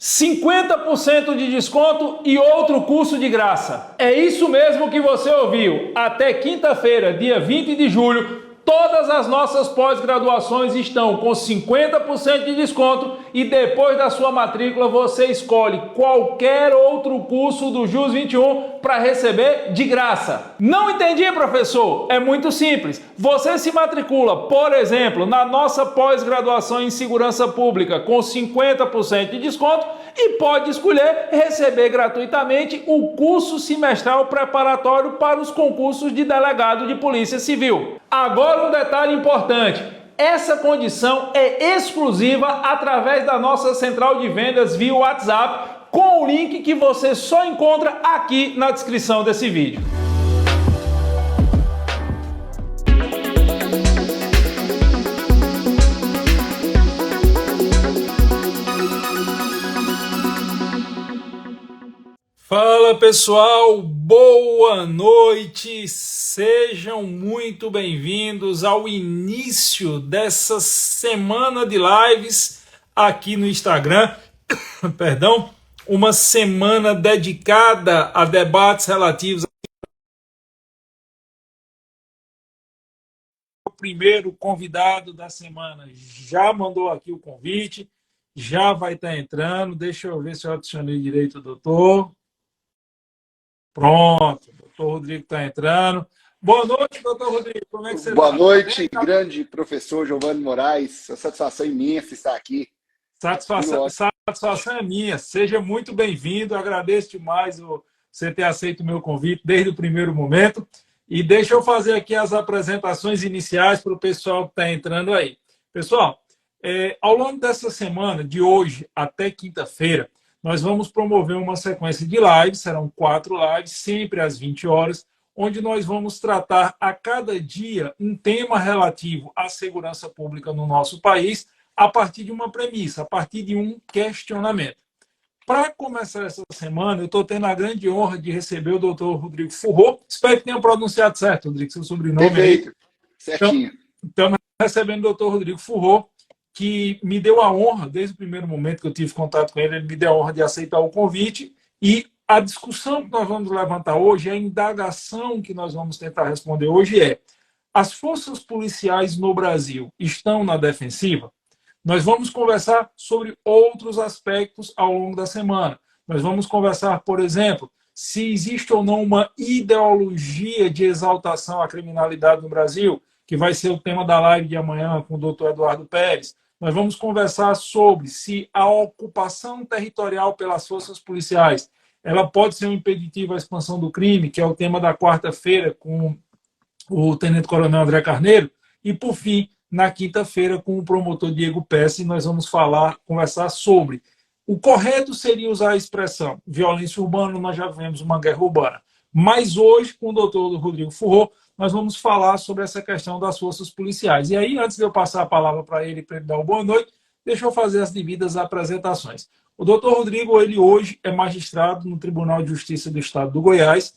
50% de desconto e outro curso de graça. É isso mesmo que você ouviu. Até quinta-feira, dia 20 de julho, todas as nossas pós-graduações estão com 50% de desconto e depois da sua matrícula você escolhe qualquer outro curso do JUS 21 para receber de graça. Não entendi, professor? É muito simples. Você se matricula, por exemplo, na nossa pós-graduação em segurança pública com 50% de desconto e pode escolher receber gratuitamente o curso semestral preparatório para os concursos de delegado de Polícia Civil. Agora um detalhe importante. Essa condição é exclusiva através da nossa central de vendas via WhatsApp, com o link que você só encontra aqui na descrição desse vídeo. Fala pessoal, boa noite, sejam muito bem-vindos ao início dessa semana de lives aqui no Instagram, perdão, uma semana dedicada a debates relativos ao primeiro convidado da semana. Já mandou aqui o convite, já vai estar entrando, deixa eu ver se eu adicionei direito o doutor. Pronto, o doutor Rodrigo está entrando. Boa noite, doutor Rodrigo, como é que você está? Boa noite, grande professor Giovanni Moraes. A satisfação imensa estar aqui. Satisfação é minha. Seja muito bem-vindo. Agradeço demais você ter aceito o meu convite desde o primeiro momento. E deixa eu fazer aqui as apresentações iniciais para o pessoal que está entrando aí. Pessoal, ao longo dessa semana, de hoje até quinta-feira, nós vamos promover uma sequência de lives, serão 4 lives, sempre às 20 horas, onde nós vamos tratar a cada dia um tema relativo à segurança pública no nosso país, a partir de uma premissa, a partir de um questionamento. Para começar essa semana, eu estou tendo a grande honra de receber o doutor Rodrigo Furro. Espero que tenha pronunciado certo, Rodrigo, seu sobrenome. Perfeito, certinho. Estamos recebendo o doutor Rodrigo Furro, que me deu a honra, desde o primeiro momento que eu tive contato com ele, ele me deu a honra de aceitar o convite. E a discussão que nós vamos levantar hoje, a indagação que nós vamos tentar responder hoje é: as forças policiais no Brasil estão na defensiva? Nós vamos conversar sobre outros aspectos ao longo da semana. Nós vamos conversar, por exemplo, se existe ou não uma ideologia de exaltação à criminalidade no Brasil, que vai ser o tema da live de amanhã com o doutor Eduardo Pérez. Nós vamos conversar sobre se a ocupação territorial pelas forças policiais ela pode ser um impeditivo à expansão do crime, que é o tema da quarta-feira com o tenente-coronel André Carneiro. E, por fim, na quinta-feira, com o promotor Diego Pesce, nós vamos conversar sobre o correto seria usar a expressão violência urbana, nós já vemos uma guerra urbana. Mas hoje, com o doutor Rodrigo Furro, nós vamos falar sobre essa questão das forças policiais. E aí, antes de eu passar a palavra para ele dar uma boa noite, deixa eu fazer as devidas apresentações. O doutor Rodrigo, ele hoje é magistrado no Tribunal de Justiça do Estado do Goiás.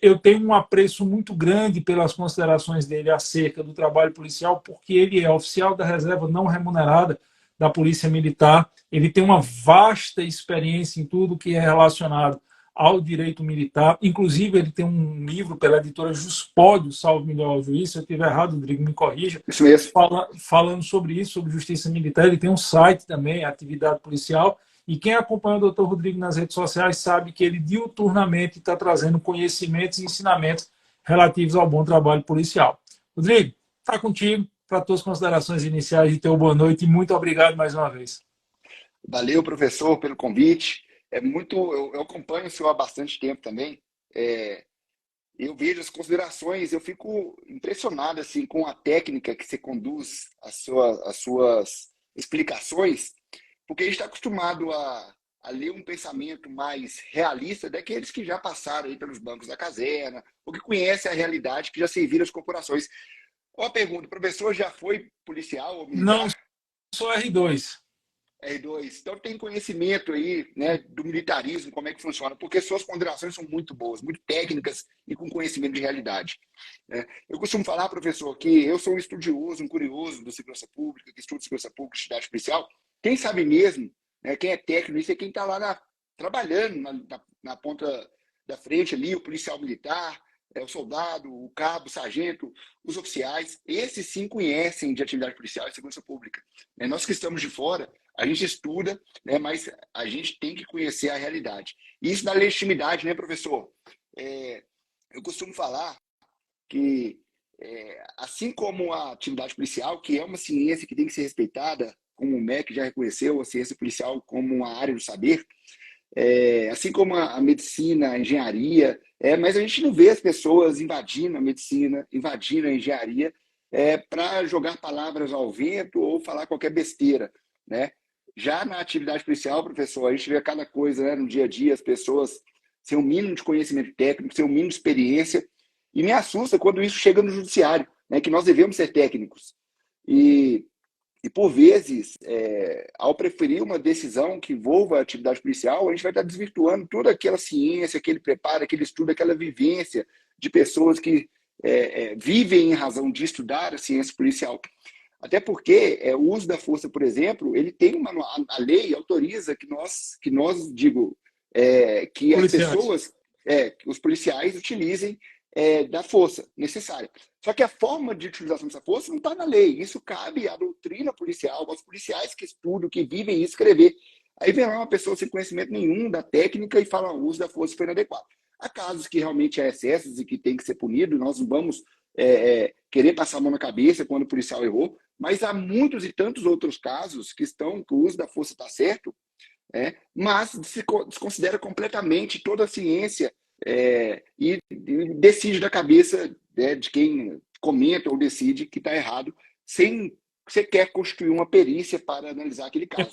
Eu tenho um apreço muito grande pelas considerações dele acerca do trabalho policial, porque ele é oficial da reserva não remunerada da Polícia Militar. Ele tem uma vasta experiência em tudo que é relacionado ao direito militar. Inclusive, ele tem um livro pela editora Juspódio, salvo melhor juiz. Se eu estiver errado, Rodrigo, me corrija. Isso mesmo. Falando sobre isso, sobre justiça militar. Ele tem um site também, Atividade Policial. E quem acompanha o doutor Rodrigo nas redes sociais sabe que ele diuturnamente está trazendo conhecimentos e ensinamentos relativos ao bom trabalho policial. Rodrigo, está contigo para as tuas considerações iniciais de teu boa noite e muito obrigado mais uma vez. Valeu, professor, pelo convite. Eu acompanho o senhor há bastante tempo também. Eu vejo as considerações, eu fico impressionado assim, com a técnica que você conduz as suas explicações, porque a gente está acostumado a ler um pensamento mais realista daqueles que já passaram aí pelos bancos da caserna, ou que conhecem a realidade, que já serviram as corporações. Uma pergunta, o professor já foi policial ou militar? Não, sou R2. R2. Então tem conhecimento aí, né, do militarismo, como é que funciona, porque suas ponderações são muito boas, muito técnicas e com conhecimento de realidade. Né? Eu costumo falar, professor, que eu sou um estudioso, um curioso do segurança pública, que estuda segurança pública, atividade policial. Quem sabe mesmo, né, quem é técnico, isso é quem está lá trabalhando na ponta da frente ali, o policial militar, o soldado, o cabo, o sargento, os oficiais. Esses sim conhecem de atividade policial e segurança pública. Nós que estamos de fora, a gente estuda, né, mas a gente tem que conhecer a realidade. E isso dá legitimidade, né, professor? Eu costumo falar que, assim como a atividade policial, que é uma ciência que tem que ser respeitada, como o MEC já reconheceu a ciência policial como uma área do saber, assim como a medicina, a engenharia, mas a gente não vê as pessoas invadindo a medicina, invadindo a engenharia, para jogar palavras ao vento ou falar qualquer besteira, né? Já na atividade policial, professor, a gente vê cada coisa, né, no dia a dia, as pessoas sem o mínimo de conhecimento técnico, sem o mínimo de experiência, e me assusta quando isso chega no judiciário, né, que nós devemos ser técnicos. E por vezes, ao preferir uma decisão que envolva a atividade policial, a gente vai estar desvirtuando toda aquela ciência, aquele preparo, aquele estudo, aquela vivência de pessoas que vivem em razão de estudar a ciência policial. Até porque o uso da força, por exemplo, ele tem a lei autoriza que as pessoas, os policiais utilizem da força necessária. Só que a forma de utilização dessa força não está na lei. Isso cabe à doutrina policial, aos policiais que estudam, que vivem e escrever. Aí vem lá uma pessoa sem conhecimento nenhum da técnica e fala o uso da força foi inadequado. Há casos que realmente há excessos e que tem que ser punido, nós não vamos querer passar a mão na cabeça quando o policial errou, mas há muitos e tantos outros casos que o uso da força está certo, mas se desconsidera completamente toda a ciência e decide da cabeça de quem comenta ou decide que está errado, sem sequer constituir uma perícia para analisar aquele caso.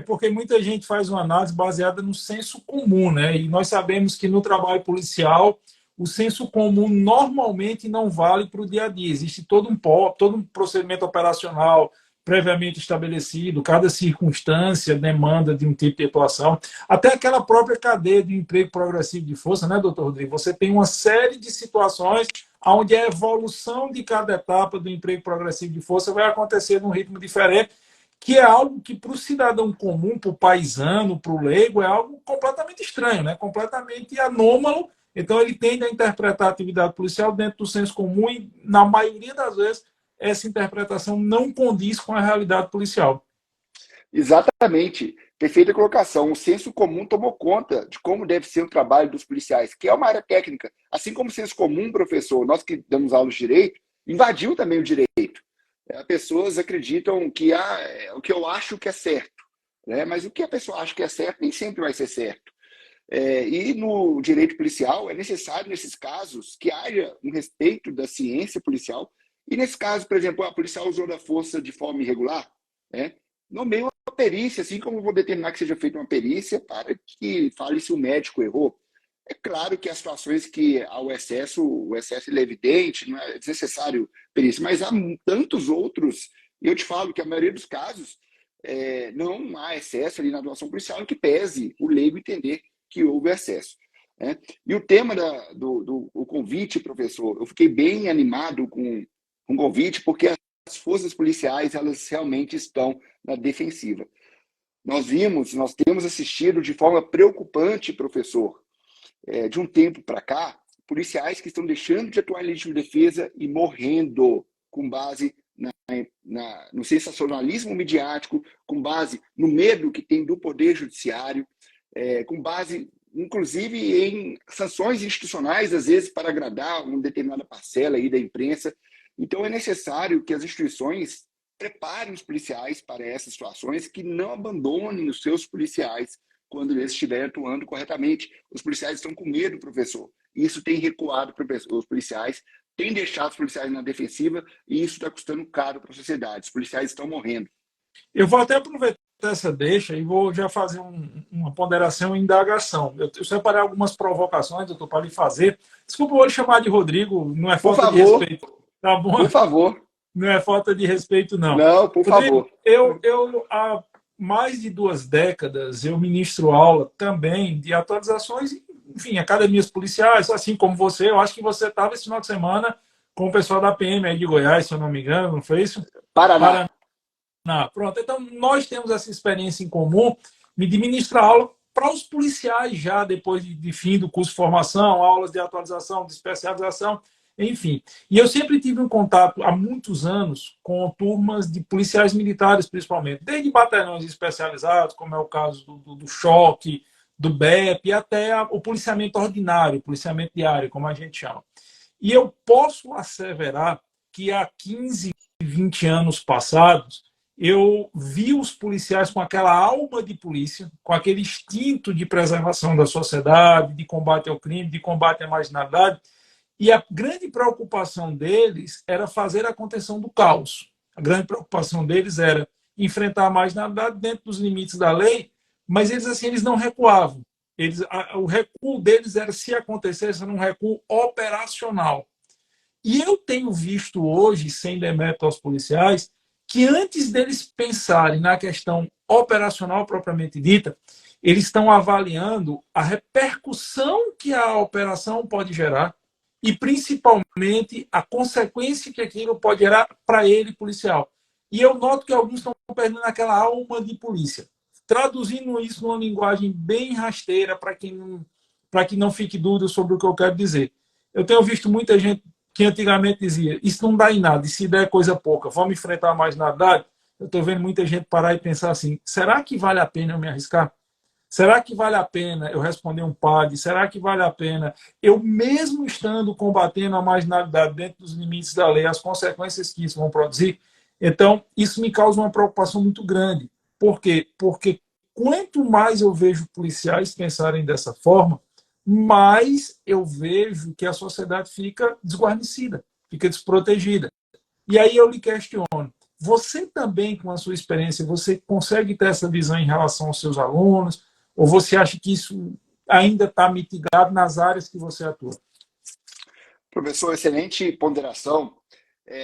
Porque muita gente faz uma análise baseada no senso comum, né? E nós sabemos que no trabalho policial o senso comum normalmente não vale para o dia a dia. Existe todo um procedimento operacional previamente estabelecido, cada circunstância demanda de um tipo de atuação, até aquela própria cadeia de emprego progressivo de força, né, doutor Rodrigo? Você tem uma série de situações onde a evolução de cada etapa do emprego progressivo de força vai acontecer num ritmo diferente, que é algo que para o cidadão comum, para o paisano, para o leigo, é algo completamente estranho, né? Completamente anômalo. Então, ele tende a interpretar a atividade policial dentro do senso comum e, na maioria das vezes, essa interpretação não condiz com a realidade policial. Exatamente. Perfeita colocação. O senso comum tomou conta de como deve ser o trabalho dos policiais, que é uma área técnica. Assim como o senso comum, professor, nós que damos aulas de direito, invadiu também o direito. As pessoas acreditam que o que eu acho que é certo, né? Mas o que a pessoa acha que é certo nem sempre vai ser certo. E no direito policial é necessário, nesses casos, que haja um respeito da ciência policial. E nesse caso, por exemplo, a policial usou da força de forma irregular, nomeia uma perícia, assim como vou determinar que seja feita uma perícia para que fale se o médico errou. É claro que há situações que o excesso ele é evidente, não é desnecessário perícia, mas há tantos outros, e eu te falo que a maioria dos casos não há excesso ali na atuação policial em que pese o leigo entender que houve excesso. E o tema do convite, professor, eu fiquei bem animado com o convite, porque as forças policiais elas realmente estão na defensiva. Nós temos assistido de forma preocupante, professor, de um tempo para cá, policiais que estão deixando de atuar em legítima defesa e morrendo com base no sensacionalismo midiático, com base no medo que tem do poder judiciário, com base, inclusive, em sanções institucionais, às vezes, para agradar uma determinada parcela aí da imprensa. Então, é necessário que as instituições preparem os policiais para essas situações, que não abandonem os seus policiais quando eles estiverem atuando corretamente. Os policiais estão com medo, professor. Isso tem recuado os policiais, tem deixado os policiais na defensiva e isso está custando caro para a sociedade. Os policiais estão morrendo. Eu vou até aproveitar essa deixa e vou já fazer uma ponderação e indagação. Eu separei algumas provocações, doutor, para lhe fazer. Desculpa, eu vou lhe chamar de Rodrigo, não é falta de respeito. Tá bom? Por favor. Não é falta de respeito, não. Não, por Rodrigo, favor. eu há mais de 2 décadas, eu ministro aula também de atualizações, enfim, academias policiais, assim como você. Eu acho que você estava esse final de semana com o pessoal da PM aí de Goiás, se eu não me engano, não foi isso? Paraná. Paraná. Pronto. Então, nós temos essa experiência em comum de ministrar aula para os policiais já, depois de fim do curso de formação, aulas de atualização, de especialização, enfim. E eu sempre tive um contato, há muitos anos, com turmas de policiais militares, principalmente, desde batalhões especializados, como é o caso do choque, do BEP, até o policiamento ordinário, policiamento diário, como a gente chama. E eu posso asseverar que há 15, 20 anos passados, eu vi os policiais com aquela alma de polícia, com aquele instinto de preservação da sociedade, de combate ao crime, de combate à marginalidade, e a grande preocupação deles era fazer a contenção do caos. A grande preocupação deles era enfrentar a marginalidade dentro dos limites da lei, mas eles assim eles não recuavam. O recuo deles era, se acontecesse, era um recuo operacional. E eu tenho visto hoje, sem demérito aos policiais, que antes deles pensarem na questão operacional propriamente dita, eles estão avaliando a repercussão que a operação pode gerar e, principalmente, a consequência que aquilo pode gerar para ele, policial. E eu noto que alguns estão perdendo aquela alma de polícia. Traduzindo isso numa linguagem bem rasteira, para que não fique dúvida sobre o que eu quero dizer. Eu tenho visto muita gente que antigamente dizia, isso não dá em nada, e se der coisa pouca, vamos enfrentar mais na verdade. Eu estou vendo muita gente parar e pensar assim, será que vale a pena eu me arriscar? Será que vale a pena eu responder um PAD? Será que vale a pena eu, mesmo estando combatendo a marginalidade dentro dos limites da lei, as consequências que isso vão produzir? Então, isso me causa uma preocupação muito grande. Por quê? Porque quanto mais eu vejo policiais pensarem dessa forma, mais eu vejo que a sociedade fica desguarnecida, fica desprotegida. E aí eu lhe questiono, você também, com a sua experiência, você consegue ter essa visão em relação aos seus alunos? Ou você acha que isso ainda está mitigado nas áreas que você atua? Professor, excelente ponderação.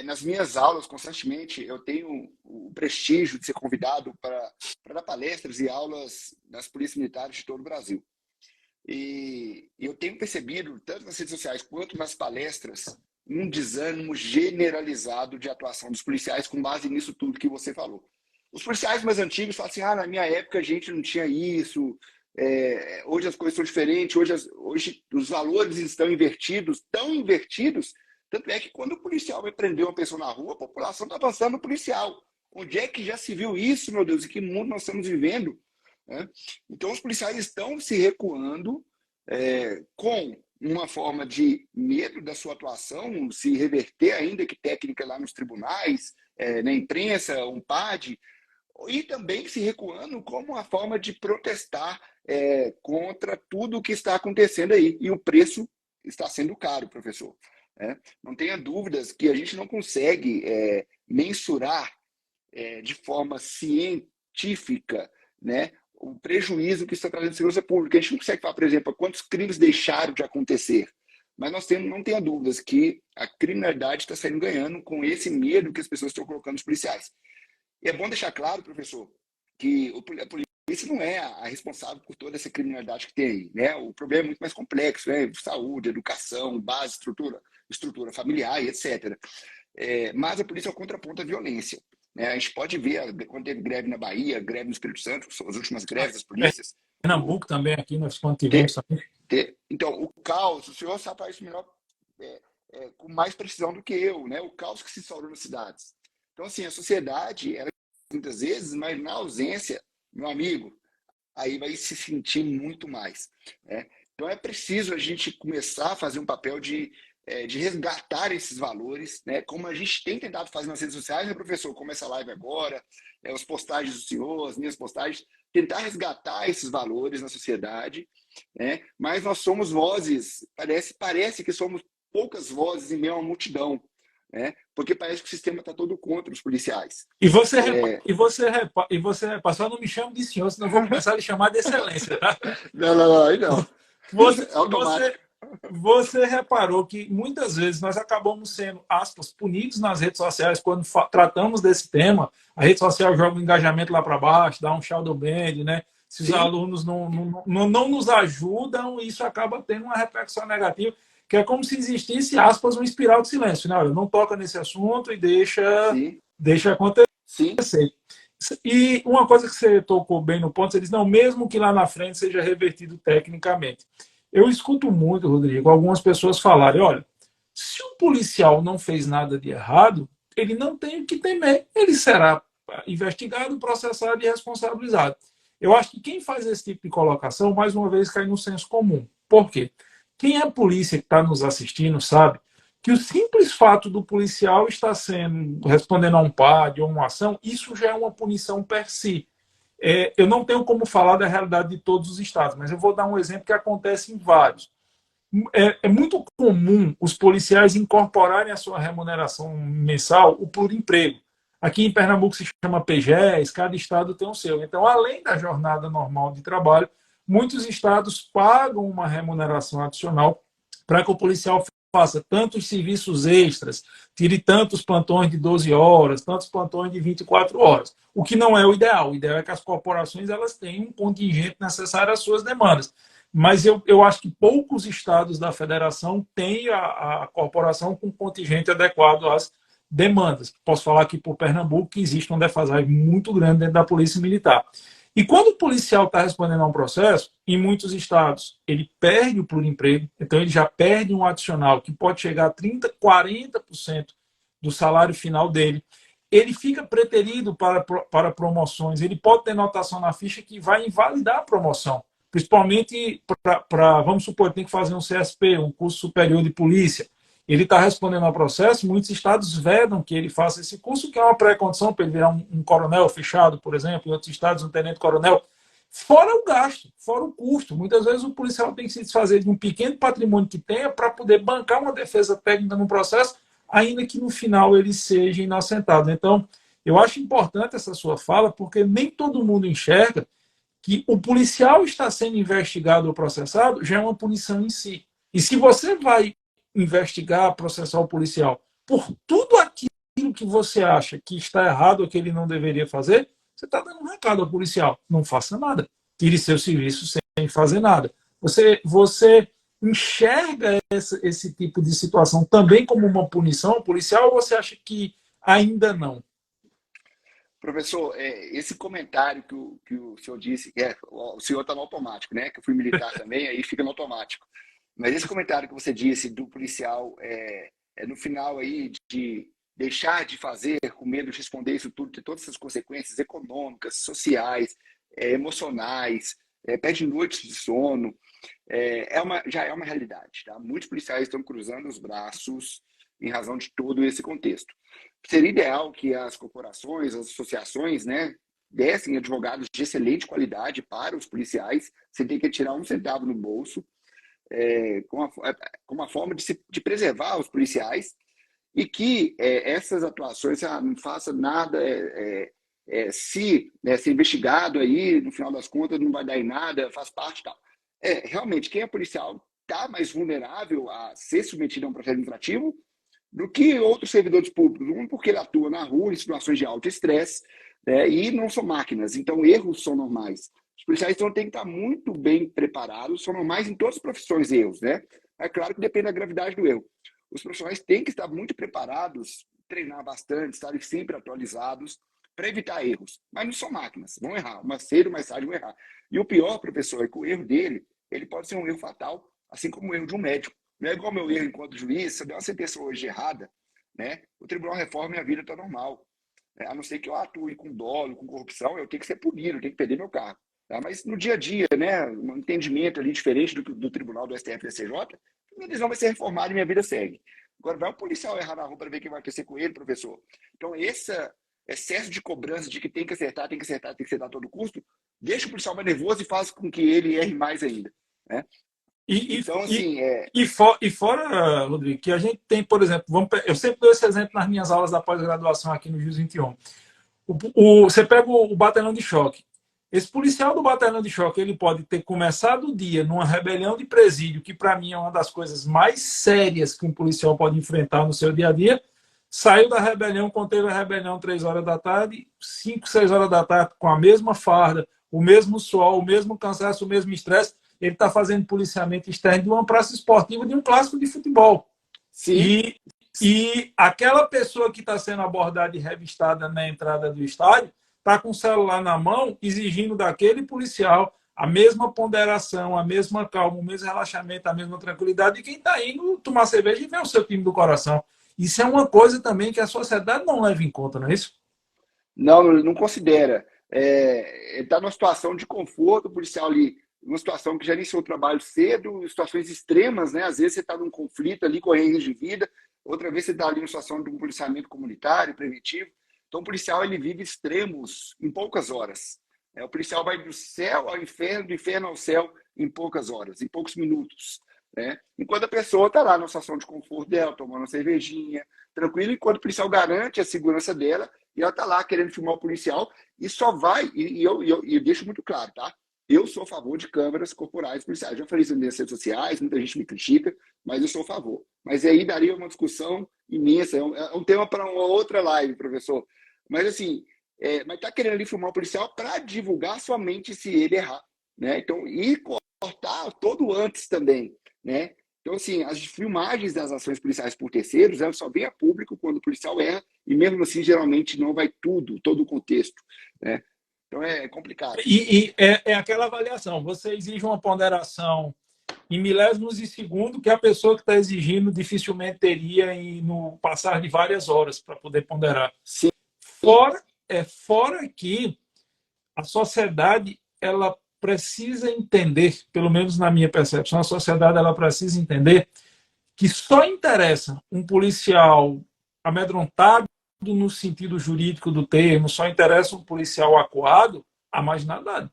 Nas minhas aulas, constantemente, eu tenho o prestígio de ser convidado para dar palestras e aulas nas polícias militares de todo o Brasil. E eu tenho percebido, tanto nas redes sociais quanto nas palestras, um desânimo generalizado de atuação dos policiais com base nisso tudo que você falou. Os policiais mais antigos falam assim, na minha época a gente não tinha isso, hoje as coisas são diferentes, hoje os valores estão invertidos, tão invertidos, tanto é que quando o policial vai prender uma pessoa na rua, a população está avançando no policial. Onde é que já se viu isso, meu Deus? Em que mundo nós estamos vivendo? Então, os policiais estão se recuando com uma forma de medo da sua atuação, se reverter ainda que técnica lá nos tribunais, na imprensa, um PAD, e também se recuando como uma forma de protestar contra tudo o que está acontecendo aí. E o preço está sendo caro, professor. Não tenha dúvidas que a gente não consegue mensurar de forma científica, né, o prejuízo que está trazendo à segurança pública. A gente não consegue falar, por exemplo, quantos crimes deixaram de acontecer, mas não tenha dúvidas que a criminalidade está saindo ganhando com esse medo que as pessoas estão colocando nos policiais. E é bom deixar claro, professor, que a polícia não é a responsável por toda essa criminalidade que tem aí, né? O problema é muito mais complexo, né? Saúde, educação, base, estrutura familiar e etc. Mas a polícia é o contraponto à violência. A gente pode ver, quando teve greve na Bahia, greve no Espírito Santo, são as últimas greves das polícias. Pernambuco também, aqui nós quando tivemos também. Então, o caos, o senhor sabe falar isso melhor, com mais precisão do que eu, né? O caos que se instaurou nas cidades. Então, assim, a sociedade, ela, muitas vezes, mas na ausência, meu amigo, aí vai se sentir muito mais. Então, é preciso a gente começar a fazer um papel de resgatar esses valores, né? Como a gente tem tentado fazer nas redes sociais, né, professor? Como essa live agora, as postagens do senhor, as minhas postagens, tentar resgatar esses valores na sociedade, né? Mas nós somos vozes, parece que somos poucas vozes em meio a uma multidão, né? Porque parece que o sistema está todo contra os policiais. E você repara, só não me chame de senhor, senão eu vou começar a lhe chamar de excelência, tá? Não. Você, Você reparou que muitas vezes nós acabamos sendo, aspas, punidos nas redes sociais quando tratamos desse tema. A rede social joga o engajamento lá para baixo, dá um shadow ban, né? Se os Sim, alunos não nos ajudam, isso acaba tendo uma repercussão negativa, que é como se existisse, aspas, uma espiral de silêncio. Né? Olha, não toca nesse assunto e sim, deixa acontecer. sim, E uma coisa que você tocou bem no ponto, você disse, não, mesmo que lá na frente seja revertido tecnicamente. Eu escuto muito, Rodrigo, algumas pessoas falarem, olha, se o policial não fez nada de errado, ele não tem o que temer, ele será investigado, processado e responsabilizado. Eu acho que quem faz esse tipo de colocação, mais uma vez, cai no senso comum. Por quê? Quem é polícia que está nos assistindo sabe que o simples fato do policial estar sendo respondendo a um PAD ou uma ação, isso já é uma punição per si. Eu não tenho como falar da realidade de todos os estados, mas eu vou dar um exemplo que acontece em vários. É muito comum os policiais incorporarem à sua remuneração mensal o pluriemprego. Aqui em Pernambuco se chama PGES, cada estado tem o seu. Então, além da jornada normal de trabalho, muitos estados pagam uma remuneração adicional para que o policial faça tantos serviços extras, tire tantos plantões de 12 horas, tantos plantões de 24 horas, o que não é o ideal. O ideal é que as corporações elas tenham um contingente necessário às suas demandas. Mas eu acho que poucos estados da federação têm a corporação com contingente adequado às demandas. Posso falar aqui por Pernambuco que existe uma defasagem muito grande dentro da Polícia Militar. E quando o policial está respondendo a um processo, em muitos estados, ele perde o pluriemprego, então ele já perde um adicional que pode chegar a 30%, 40% do salário final dele. Ele fica preterido para promoções, ele pode ter notação na ficha que vai invalidar a promoção, principalmente para, vamos supor, tem que fazer um CSP, um curso superior de polícia. Ele está respondendo ao processo, muitos estados vedam que ele faça esse curso, que é uma pré-condição para ele virar um coronel fechado, por exemplo, em outros estados um tenente-coronel. Fora o gasto, fora o custo. Muitas vezes o policial tem que se desfazer de um pequeno patrimônio que tenha para poder bancar uma defesa técnica no processo, ainda que no final ele seja inocentado. Então, eu acho importante essa sua fala, porque nem todo mundo enxerga que o policial está sendo investigado ou processado já é uma punição em si. E se você vai investigar, processar o policial por tudo aquilo que você acha que está errado ou que ele não deveria fazer, você está dando um recado ao policial. Não faça nada. Tire seu serviço sem fazer nada. Você enxerga esse tipo de situação também como uma punição policial ou você acha que ainda não? professor, esse comentário que o senhor disse, o senhor está no automático, né? Que eu fui militar também, aí fica no automático. Mas esse comentário que você disse do policial no final aí de deixar de fazer com medo de responder isso tudo, ter todas essas consequências econômicas, sociais, emocionais, perde noites de sono, já é uma realidade. Tá? Muitos policiais estão cruzando os braços em razão de todo esse contexto. Seria ideal que as corporações, as associações, né, dessem advogados de excelente qualidade para os policiais, sem ter que tirar um centavo no bolso, com uma forma de preservar os policiais e que essas atuações não façam nada, se ser investigado aí, no final das contas, não vai dar em nada, faz parte e tal. Realmente, quem é policial está mais vulnerável a ser submetido a um processo administrativo do que outros servidores públicos. Um, porque ele atua na rua em situações de alto estresse, né, e não são máquinas, então erros são normais. Os policiais então, têm que estar muito bem preparados, são normais em todas as profissões erros, né? É claro que depende da gravidade do erro. Os profissionais têm que estar muito preparados, treinar bastante, estarem sempre atualizados para evitar erros. Mas não são máquinas, vão errar. Mais cedo ou mais tarde vão errar. E o pior, professor, é que o erro dele, ele pode ser um erro fatal, assim como o erro de um médico. Não é igual meu erro enquanto juiz, se eu der uma sentença hoje errada, né, o tribunal reforma e minha vida está normal. A não ser que eu atue com dolo, com corrupção, eu tenho que ser punido, eu tenho que perder meu cargo. Tá? Mas no dia a dia, né, um entendimento ali diferente do tribunal do STF e do STJ, minha decisão vai ser reformada e minha vida segue. Agora, vai um policial errar na rua para ver quem vai acontecer com ele, professor. Então, esse excesso de cobrança de que tem que acertar, tem que acertar, tem que acertar a todo custo, deixa o policial mais nervoso e faz com que ele erre mais ainda. Né? E, Então, e, assim, e fora, Rodrigo, que a gente tem, por exemplo, eu sempre dou esse exemplo nas minhas aulas da pós-graduação aqui no Jus 21. Você pega o batalhão de choque. Esse policial do batalhão de choque, ele pode ter começado o dia numa rebelião de presídio, que para mim é uma das coisas mais sérias que um policial pode enfrentar no seu dia a dia. Saiu da rebelião, conteve a rebelião 3 horas da tarde, 5, 6 horas da tarde, com a mesma farda, o mesmo suor, o mesmo cansaço, o mesmo estresse. Ele está fazendo policiamento externo de uma praça esportiva, de um clássico de futebol. Sim. E aquela pessoa que está sendo abordada e revistada na entrada do estádio está com o celular na mão, exigindo daquele policial a mesma ponderação, a mesma calma, o mesmo relaxamento, a mesma tranquilidade de quem está indo tomar cerveja e ver o seu time do coração. Isso é uma coisa também que a sociedade não leva em conta, não é isso? Não, não considera. Ele está numa situação de conforto, o policial ali, uma situação que já iniciou o trabalho cedo, situações extremas, né? Às vezes você está num conflito ali, correndo risco de vida, outra vez você está ali numa situação de um policiamento comunitário, preventivo. Então, o policial ele vive extremos em poucas horas. O policial vai do céu ao inferno, do inferno ao céu em poucas horas, em poucos minutos. Né? Enquanto a pessoa está lá numa situação de conforto dela, tomando uma cervejinha, tranquilo, enquanto o policial garante a segurança dela, e ela está lá querendo filmar o policial, e só vai, eu deixo muito claro, tá? Eu sou a favor de câmeras corporais policiais. Já falei isso nas redes sociais, muita gente me critica, mas eu sou a favor. Mas aí daria uma discussão imensa, é um tema para uma outra live, professor. Mas assim, mas está querendo ali filmar o policial para divulgar somente se ele errar. Né? Então, e cortar todo antes também. Né? Então, assim, as filmagens das ações policiais por terceiros, elas só vêm a público quando o policial erra, e mesmo assim, geralmente, não vai todo o contexto. Né? Então, é complicado. E aquela avaliação, você exige uma ponderação em milésimos de segundo que a pessoa que está exigindo dificilmente teria no passar de várias horas para poder ponderar. Sim. Fora que a sociedade ela precisa entender, pelo menos na minha percepção, a sociedade ela precisa entender que só interessa um policial amedrontado no sentido jurídico do termo, só interessa um policial acuado a mais nada.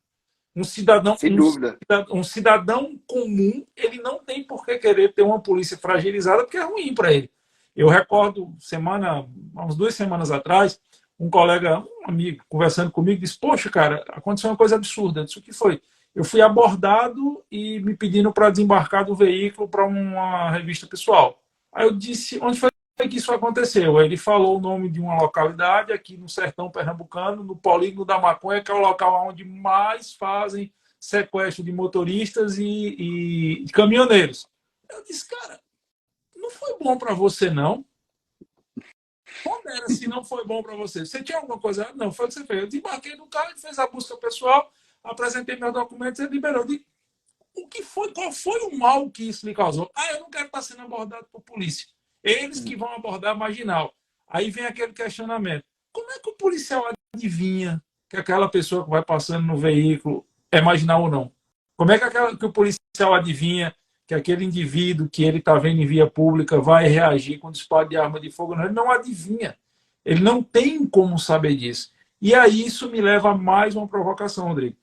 Sem dúvida. Um cidadão comum, ele não tem por que querer ter uma polícia fragilizada, porque é ruim para ele. Eu recordo, umas 2 semanas atrás, um colega, um amigo, conversando comigo, disse: Poxa, cara, aconteceu uma coisa absurda. Eu disse: O que foi? Eu fui abordado e me pedindo para desembarcar do veículo para uma revista pessoal. Aí eu disse: Onde foi que isso aconteceu? Aí ele falou o nome de uma localidade aqui no sertão pernambucano, no Polígono da Maconha, que é o local onde mais fazem sequestro de motoristas e caminhoneiros. Eu disse: Cara, não foi bom para você, não? Pondera se não foi bom para você. Você tinha alguma coisa? Não, foi o que você fez. Eu desembarquei no carro, fez a busca pessoal, apresentei meus documentos e liberou. O que foi? Qual foi o mal que isso lhe causou? Eu não quero estar sendo abordado por polícia. Eles que vão abordar marginal. Aí vem aquele questionamento: como é que o policial adivinha que aquela pessoa que vai passando no veículo é marginal ou não? Como é que o policial adivinha que aquele indivíduo que ele está vendo em via pública vai reagir com disparo de arma de fogo? Não, ele não adivinha. Ele não tem como saber disso. E aí isso me leva a mais uma provocação, Rodrigo.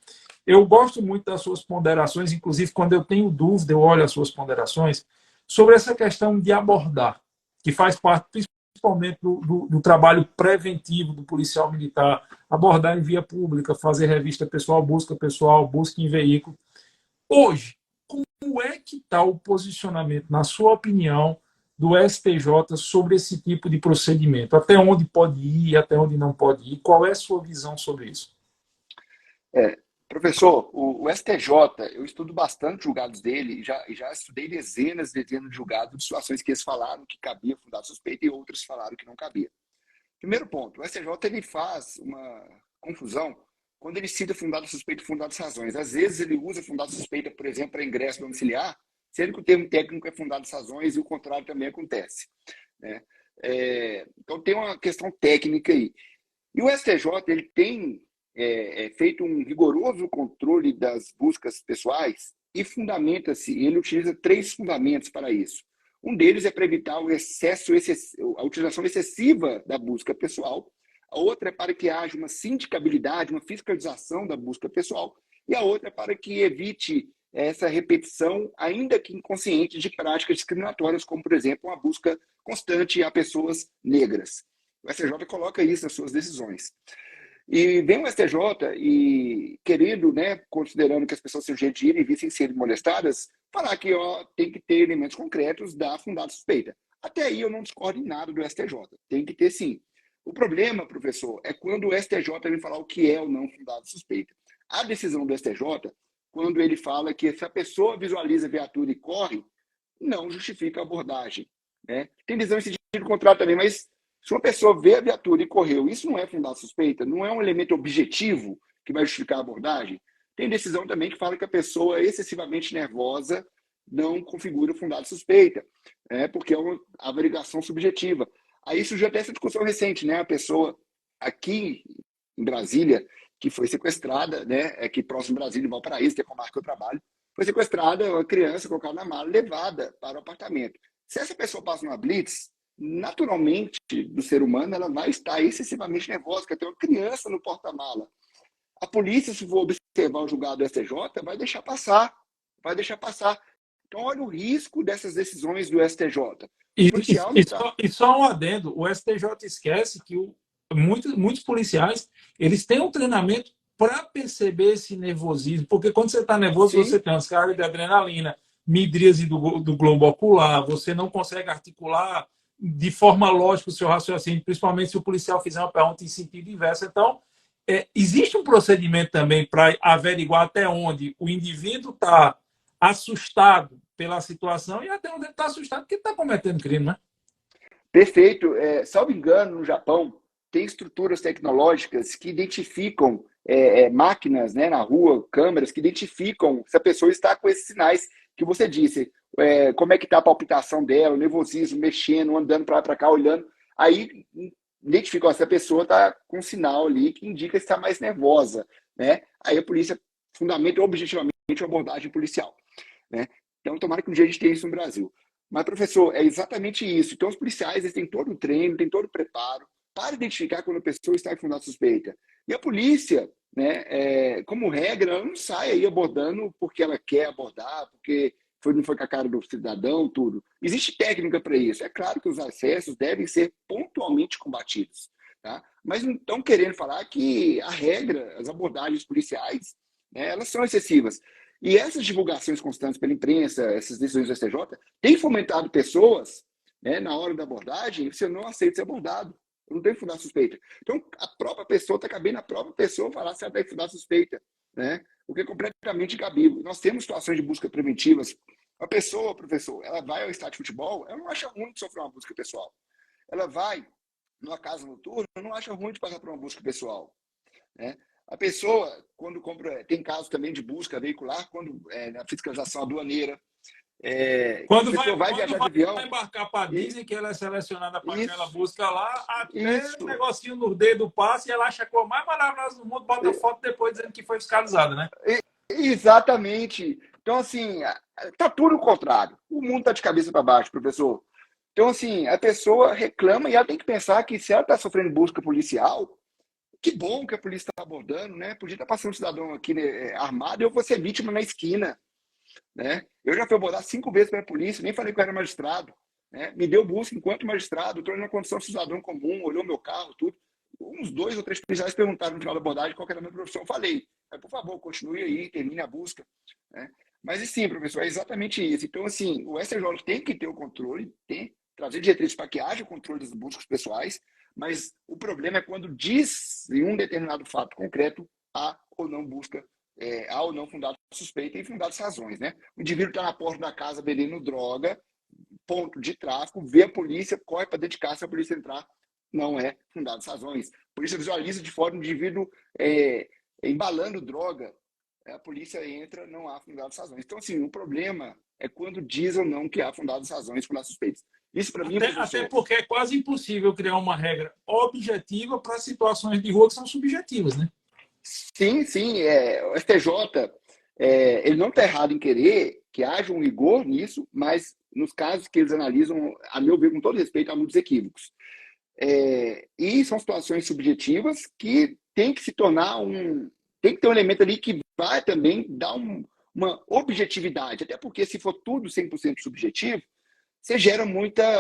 Eu gosto muito das suas ponderações, inclusive quando eu tenho dúvida, eu olho as suas ponderações, sobre essa questão de abordar, que faz parte principalmente do trabalho preventivo do policial militar, abordar em via pública, fazer revista pessoal, busca em veículo. Hoje, como é que está o posicionamento, na sua opinião, do STJ sobre esse tipo de procedimento? Até onde pode ir, até onde não pode ir? Qual é a sua visão sobre isso? Professor, o STJ, eu estudo bastante julgados dele, já estudei dezenas de julgados de situações que eles falaram que cabia fundado suspeito e outros falaram que não cabia. Primeiro ponto, o STJ ele faz uma confusão quando ele cita fundado suspeito e fundadas razões. Às vezes ele usa fundado suspeita, por exemplo, para ingresso domiciliar, sendo que o termo técnico é fundadas razões e o contrário também acontece. Né? Então tem uma questão técnica aí. E o STJ ele tem feito um rigoroso controle das buscas pessoais e fundamenta-se, ele utiliza 3 fundamentos para isso. Um deles é para evitar a utilização excessiva da busca pessoal, a outra é para que haja uma sindicabilidade, uma fiscalização da busca pessoal, e a outra é para que evite essa repetição, ainda que inconsciente, de práticas discriminatórias, como, por exemplo, uma busca constante a pessoas negras. O STJ coloca isso nas suas decisões. E vem o STJ e querendo, né, considerando que as pessoas se irem e vissem serem molestadas, falar que tem que ter elementos concretos da fundada suspeita. Até aí eu não discordo em nada do STJ. Tem que ter sim. O problema, professor, é quando o STJ vem falar o que é ou não fundada suspeita. A decisão do STJ, quando ele fala que se a pessoa visualiza a viatura e corre, não justifica a abordagem. Né? Tem visão em sentido contrário também, mas se uma pessoa vê a viatura e correu, isso não é fundada suspeita? Não é um elemento objetivo que vai justificar a abordagem? Tem decisão também que fala que a pessoa excessivamente nervosa não configura fundada suspeita, porque é uma averiguação subjetiva. Aí surgiu até essa discussão recente, né? A pessoa aqui em Brasília, que foi sequestrada, né? Aqui próximo de Brasília, em Valparaíso, que é a comarca que eu trabalho, foi sequestrada, uma criança colocada na mala, levada para o apartamento. Se essa pessoa passa uma blitz, naturalmente, do ser humano, ela vai estar excessivamente nervosa, porque tem uma criança no porta-mala. A polícia, se for observar o julgado do STJ, vai deixar passar. Vai deixar passar. Então, olha o risco dessas decisões do STJ. O policial não está... E só um adendo, o STJ esquece que muitos policiais eles têm um treinamento para perceber esse nervosismo, porque quando você está nervoso, Sim. você tem uma descarga de adrenalina, midríase do globo ocular, você não consegue articular de forma lógica o seu raciocínio, principalmente se o policial fizer uma pergunta em sentido inverso. Então, existe um procedimento também para averiguar até onde o indivíduo está assustado pela situação e até onde ele está assustado porque está cometendo crime, né? Perfeito. Salvo engano, no Japão, tem estruturas tecnológicas que identificam máquinas, né, na rua, câmeras que identificam se a pessoa está com esses sinais que você disse. Como é que está a palpitação dela, o nervosismo, mexendo, andando para lá para cá, olhando. Aí identificam se a pessoa está com um sinal ali que indica que está mais nervosa. Né? Aí a polícia fundamenta objetivamente uma abordagem policial. Né? Então, tomara que um dia a gente tenha isso no Brasil. Mas, professor, é exatamente isso. Então, os policiais eles têm todo o treino, têm todo o preparo para identificar quando a pessoa está em fundada suspeita. E a polícia, né, como regra, ela não sai aí abordando porque ela quer abordar, porque não foi com a cara do cidadão, tudo. Existe técnica para isso. É claro que os acessos devem ser pontualmente combatidos. Tá? Mas não estão querendo falar que a regra, as abordagens policiais, né, elas são excessivas. E essas divulgações constantes pela imprensa, essas decisões do STJ, têm fomentado pessoas, né, na hora da abordagem, você não aceita ser abordado. Não tem fundada suspeita. Então, a própria pessoa está cabendo a própria pessoa falar se ela tem fundada suspeita. Né? O que é completamente incabível. Nós temos situações de busca preventivas. A pessoa, professor, ela vai ao estádio de futebol, ela não acha ruim de sofrer uma busca pessoal. Ela vai numa casa noturna, não acha ruim de passar por uma busca pessoal. Né? A pessoa, quando compra, tem casos também de busca veicular, quando na fiscalização aduaneira, Quando a pessoa vai viajar de avião. Vai embarcar para Disney, que ela é selecionada para aquela Isso, busca lá, até isso. o negocinho no dedo passa e ela acha a cor mais maravilhosa do mundo, bota foto depois dizendo que foi fiscalizada, né? Exatamente. Então, assim, tá tudo o contrário. O mundo tá de cabeça para baixo, professor. Então, assim, a pessoa reclama e ela tem que pensar que se ela está sofrendo busca policial, que bom que a polícia está abordando, né? Podia estar passando um cidadão aqui, né, armado e eu vou ser vítima na esquina. Né? Eu já fui abordado 5 vezes pela polícia, nem falei que eu era magistrado. Né? Me deu busca enquanto magistrado, estou na condição de cidadão comum, olhou meu carro, tudo. Uns 2 ou 3 policiais perguntaram no final da abordagem qual era a minha profissão. Eu falei, por favor, continue aí, termine a busca. Né? Mas, sim, professor, é exatamente isso. Então, assim, o STJ tem que ter o controle, tem trazer diretrizes para que haja o controle das buscas pessoais, mas o problema é quando diz em um determinado fato concreto há ou não busca, há ou não fundado suspeita e fundadas razões. Né? O indivíduo está na porta da casa vendendo droga, ponto de tráfico, vê a polícia, corre para dentro de casa, se a polícia entrar, não é fundadas razões. A polícia visualiza de fora o indivíduo embalando droga, a polícia entra, não há fundadas razões. Então, assim, o problema é quando diz ou não que há fundadas razões fundadas suspeitas. Isso, para mim, até porque é quase impossível criar uma regra objetiva para situações de rua que são subjetivas, né? Sim, sim. O STJ, ele não está errado em querer que haja um rigor nisso, mas nos casos que eles analisam, a meu ver, com todo respeito, há muitos equívocos. E são situações subjetivas que tem que se tornar tem que ter um elemento ali que vai também dar uma objetividade, até porque se for tudo 100% subjetivo, você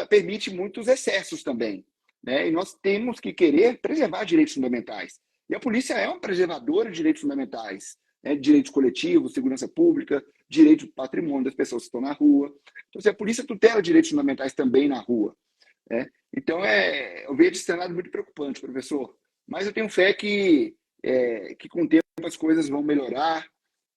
permite muitos excessos também. Né? E nós temos que querer preservar direitos fundamentais. E a polícia é uma preservadora de direitos fundamentais, né? Direitos coletivos, segurança pública, direito do patrimônio das pessoas que estão na rua. Então, assim, a polícia tutela direitos fundamentais também na rua, né? Então, eu vejo esse cenário muito preocupante, professor. Mas eu tenho fé que com o tempo as coisas vão melhorar,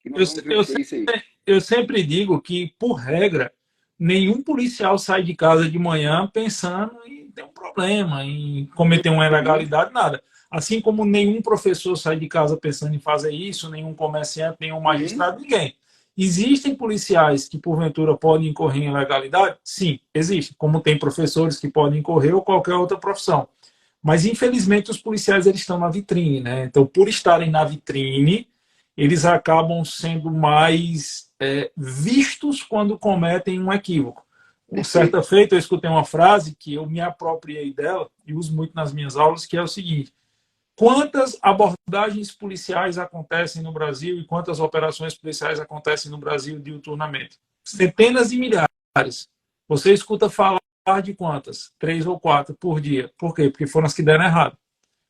que nós Eu, vamos eu, vencer isso aí. eu sempre digo que, por regra, nenhum policial sai de casa de manhã pensando em ter um problema, em cometer uma Uhum, ilegalidade, nada. Assim como nenhum professor sai de casa pensando em fazer isso, nenhum comerciante, nenhum uhum, magistrado, ninguém. Existem policiais que, porventura, podem incorrer em ilegalidade? Sim, existe. Como tem professores que podem incorrer ou qualquer outra profissão. Mas, infelizmente, os policiais eles estão na vitrine, né? Então, por estarem na vitrine, eles acabam sendo mais vistos quando cometem um equívoco. Certa perfeito. feita, eu escutei uma frase que eu me apropriei dela e uso muito nas minhas aulas, que é o seguinte: quantas abordagens policiais acontecem no Brasil e quantas operações policiais acontecem no Brasil diuturnamente? Centenas de milhares. Você escuta falar de quantas? 3 ou 4 por dia. Por quê? Porque foram as que deram errado.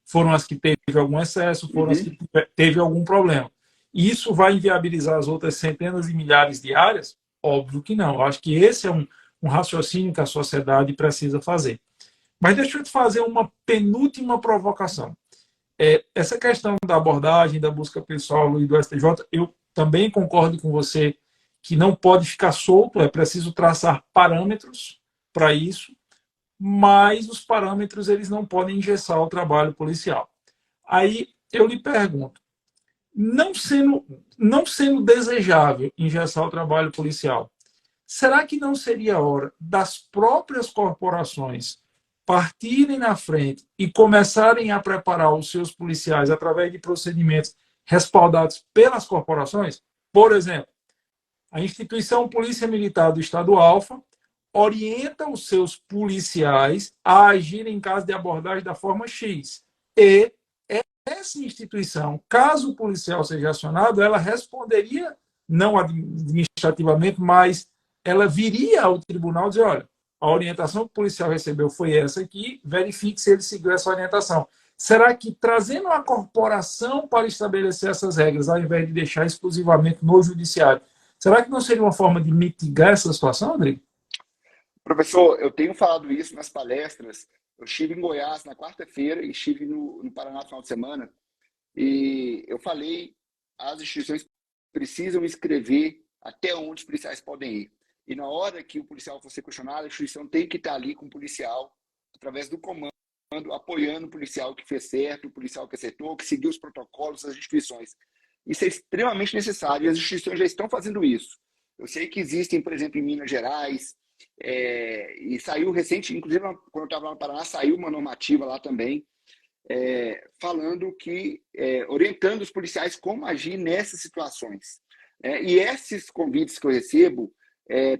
Foram as que teve algum excesso, foram as Uhum. que teve algum problema. E isso vai inviabilizar as outras centenas de milhares de áreas? Óbvio que não. Eu acho que esse é um raciocínio que a sociedade precisa fazer. Mas deixa eu te fazer uma penúltima provocação. Essa questão da abordagem, da busca pessoal e do STJ, eu também concordo com você que não pode ficar solto, é preciso traçar parâmetros para isso, mas os parâmetros eles não podem engessar o trabalho policial. Aí eu lhe pergunto, não sendo desejável engessar o trabalho policial, será que não seria hora das próprias corporações partirem na frente e começarem a preparar os seus policiais através de procedimentos respaldados pelas corporações? Por exemplo, a instituição Polícia Militar do Estado Alfa orienta os seus policiais a agirem em caso de abordagem da forma X. E essa instituição, caso o policial seja acionado, ela responderia, não administrativamente, mas ela viria ao tribunal e dizer, olha, a orientação que o policial recebeu foi essa aqui, verifique se ele seguiu essa orientação. Será que trazendo a corporação para estabelecer essas regras, ao invés de deixar exclusivamente no judiciário, será que não seria uma forma de mitigar essa situação, Rodrigo? Professor, eu tenho falado isso nas palestras. Eu estive em Goiás na quarta-feira e estive no Paraná no final de semana. E eu falei, as instituições precisam escrever até onde os policiais podem ir. E na hora que o policial for ser questionado, a instituição tem que estar ali com o policial, através do comando, apoiando o policial que fez certo, o policial que acertou, que seguiu os protocolos das instituições. Isso é extremamente necessário e as instituições já estão fazendo isso. Eu sei que existem, por exemplo, em Minas Gerais, e saiu recente, inclusive quando eu estava lá no Paraná, saiu uma normativa lá também, falando orientando os policiais como agir nessas situações. E esses convites que eu recebo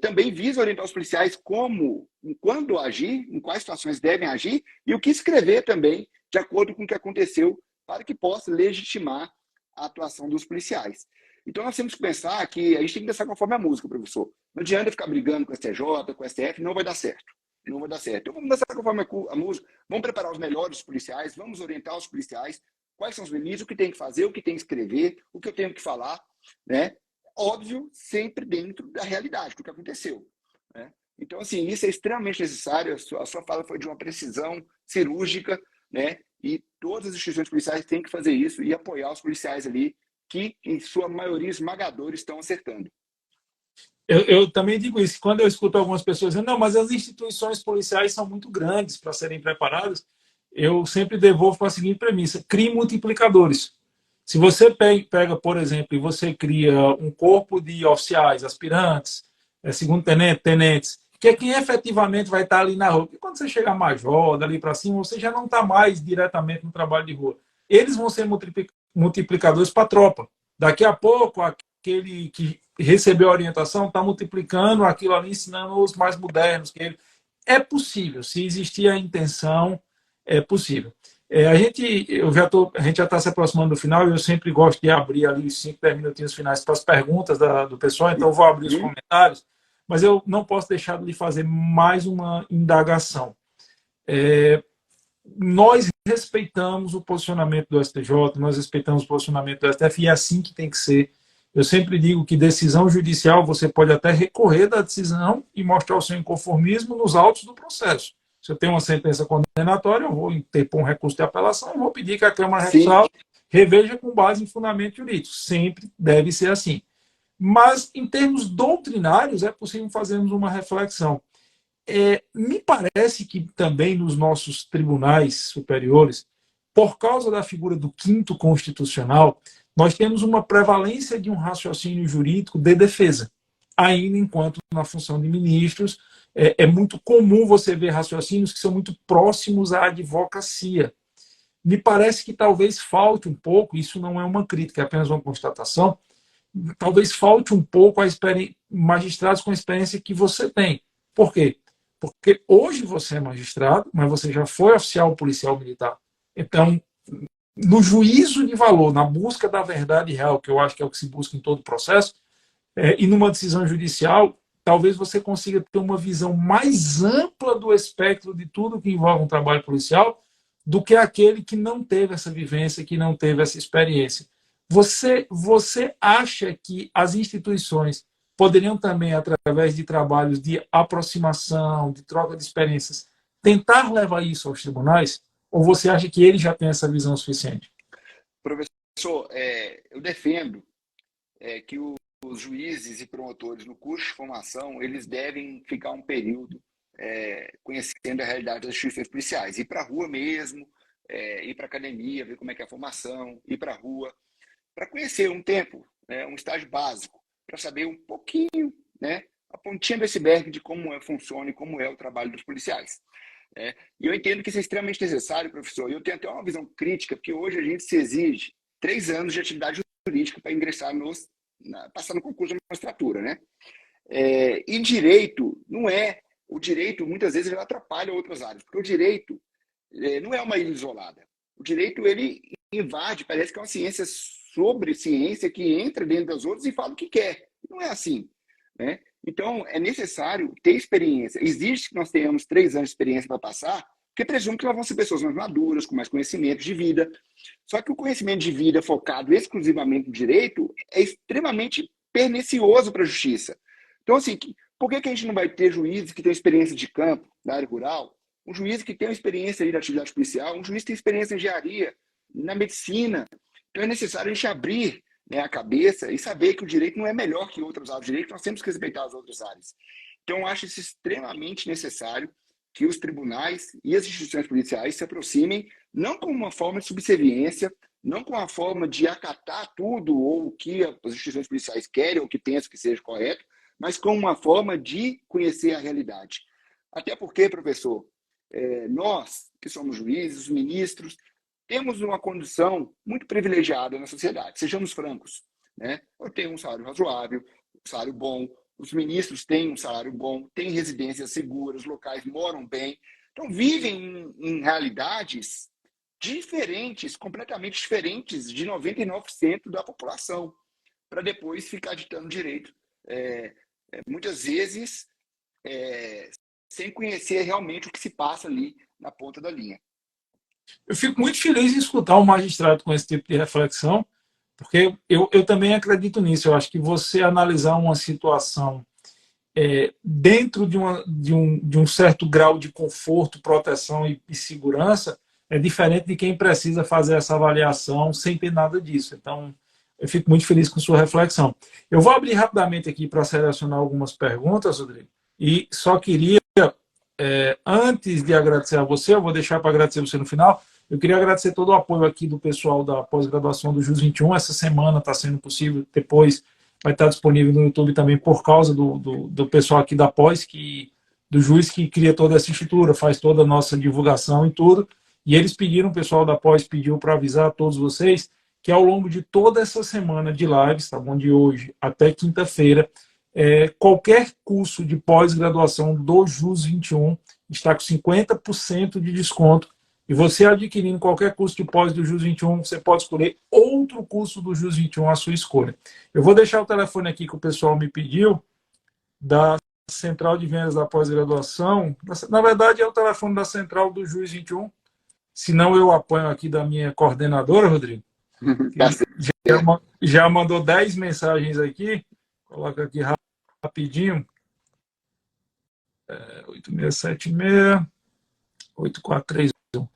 também visam orientar os policiais quando agir, em quais situações devem agir e o que escrever também, de acordo com o que aconteceu, para que possa legitimar a atuação dos policiais. Então, nós temos que pensar que a gente tem que pensar conforme a música, professor. Não adianta ficar brigando com o STJ, com o STF, não vai dar certo. Não vai dar certo. Então, vamos dançar conforme a música, vamos preparar os melhores policiais, vamos orientar os policiais, quais são os limites, o que tem que fazer, o que tem que escrever, o que eu tenho que falar, né? Óbvio, sempre dentro da realidade, do que aconteceu, né? Então, assim, isso é extremamente necessário, a sua fala foi de uma precisão cirúrgica, né? E todas as instituições policiais têm que fazer isso e apoiar os policiais ali, que, em sua maioria esmagadora, estão acertando. Eu também digo isso. Quando eu escuto algumas pessoas dizendo, não, mas as instituições policiais são muito grandes para serem preparadas, eu sempre devolvo com a seguinte premissa: crie multiplicadores. Se você pega, por exemplo, e você cria um corpo de oficiais, aspirantes, segundo tenente, tenentes, que é quem efetivamente vai estar ali na rua. Porque quando você chega a major, dali para cima, você já não está mais diretamente no trabalho de rua. Eles vão ser multiplicadores para a tropa. Daqui a pouco, aquele que recebeu a orientação está multiplicando aquilo ali, ensinando os mais modernos. É possível, se existir a intenção, é possível. A gente já está se aproximando do final e eu sempre gosto de abrir ali os 5, 10 minutinhos finais para as perguntas do pessoal, então eu vou abrir os comentários, mas eu não posso deixar de fazer mais uma indagação. nós respeitamos o posicionamento do STJ, nós respeitamos o posicionamento do STF, e é assim que tem que ser. Eu sempre digo que decisão judicial, você pode até recorrer da decisão e mostrar o seu inconformismo nos autos do processo. Se eu tenho uma sentença condenatória, eu vou interpor um recurso de apelação e vou pedir que a Câmara Sim, Recursal reveja com base em fundamento jurídico. Sempre deve ser assim. Mas, em termos doutrinários, é possível fazermos uma reflexão. Me parece que também nos nossos tribunais superiores, por causa da figura do quinto constitucional, nós temos uma prevalência de um raciocínio jurídico de defesa, ainda enquanto na função de ministros é muito comum você ver raciocínios que são muito próximos à advocacia. Me parece que talvez falte um pouco, isso não é uma crítica, é apenas uma constatação, talvez falte um pouco a magistrados com a experiência que você tem. Por quê? Porque hoje você é magistrado, mas você já foi oficial policial militar. Então, no juízo de valor, na busca da verdade real, que eu acho que é o que se busca em todo o processo, e numa decisão judicial, talvez você consiga ter uma visão mais ampla do espectro de tudo que envolve um trabalho policial do que aquele que não teve essa vivência, que não teve essa experiência. Você acha que as instituições poderiam também, através de trabalhos de aproximação, de troca de experiências, tentar levar isso aos tribunais? Ou você acha que eles já têm essa visão suficiente? professor, eu defendo que os juízes e promotores no curso de formação, eles devem ficar um período conhecendo a realidade das instituições policiais, ir para a rua mesmo, ir para a academia, ver como é que é a formação, ir para a rua, para conhecer um tempo, um estágio básico, para saber um pouquinho, a pontinha do iceberg de como funciona e como é o trabalho dos policiais. E eu entendo que isso é extremamente necessário, professor, e eu tenho até uma visão crítica, porque hoje a gente se exige 3 anos de atividade jurídica para ingressar passar no concurso de magistratura, né? E direito não é... O direito, muitas vezes, ele atrapalha outras áreas, porque o direito não é uma ilha isolada. O direito, ele invade, parece que é uma ciência sobre ciência que entra dentro das outras e fala o que quer. Não é assim, né? Então, é necessário ter experiência. Existe que nós tenhamos 3 anos de experiência para passar, porque presumo que nós vamos ser pessoas mais maduras, com mais conhecimento de vida. Só que o conhecimento de vida focado exclusivamente no direito é extremamente pernicioso para a justiça. Então, assim, por que a gente não vai ter juízes que têm experiência de campo, na área rural, um juiz que tem experiência aí na atividade policial, um juiz que tem experiência em engenharia, na medicina? Então, é necessário a gente abrir a cabeça e saber que o direito não é melhor que outras áreas. O direito nós temos que respeitar as outras áreas. Então, eu acho isso extremamente necessário que os tribunais e as instituições policiais se aproximem, não como uma forma de subserviência, não com uma forma de acatar tudo ou o que as instituições policiais querem ou que pensam que seja correto, mas com uma forma de conhecer a realidade. Até porque, professor, nós que somos juízes, os ministros, temos uma condição muito privilegiada na sociedade, sejamos francos, né? Eu tenho um salário razoável, um salário bom, os ministros têm um salário bom, têm residências seguras, locais moram bem, então vivem em realidades diferentes, completamente diferentes de 99% da população, para depois ficar ditando direito, muitas vezes sem conhecer realmente o que se passa ali na ponta da linha. Eu fico muito feliz em escutar um magistrado com esse tipo de reflexão, porque eu também acredito nisso. Eu acho que você analisar uma situação dentro de um certo grau de conforto, proteção e segurança é diferente de quem precisa fazer essa avaliação sem ter nada disso. Então, eu fico muito feliz com sua reflexão. Eu vou abrir rapidamente aqui para selecionar algumas perguntas, Rodrigo, e só queria, antes de agradecer a você, eu vou deixar para agradecer você no final, eu queria agradecer todo o apoio aqui do pessoal da pós-graduação do JUS 21. Essa semana está sendo possível, depois vai estar disponível no YouTube também por causa do pessoal aqui da pós, do juiz que cria toda essa estrutura, faz toda a nossa divulgação e tudo. E eles pediram, o pessoal da pós pediu para avisar a todos vocês que ao longo de toda essa semana de lives, tá bom, de hoje até quinta-feira, qualquer curso de pós-graduação do JUS 21 está com 50% de desconto. E você adquirindo qualquer curso de pós do JUS 21, você pode escolher outro curso do JUS 21 à sua escolha. Eu vou deixar o telefone aqui que o pessoal me pediu, da Central de Vendas da Pós-Graduação. Na verdade, é o telefone da Central do JUS 21, senão eu apanho aqui da minha coordenadora, Rodrigo, Tá que certo. já mandou 10 mensagens aqui. Coloca aqui rapidinho. 8676 8431.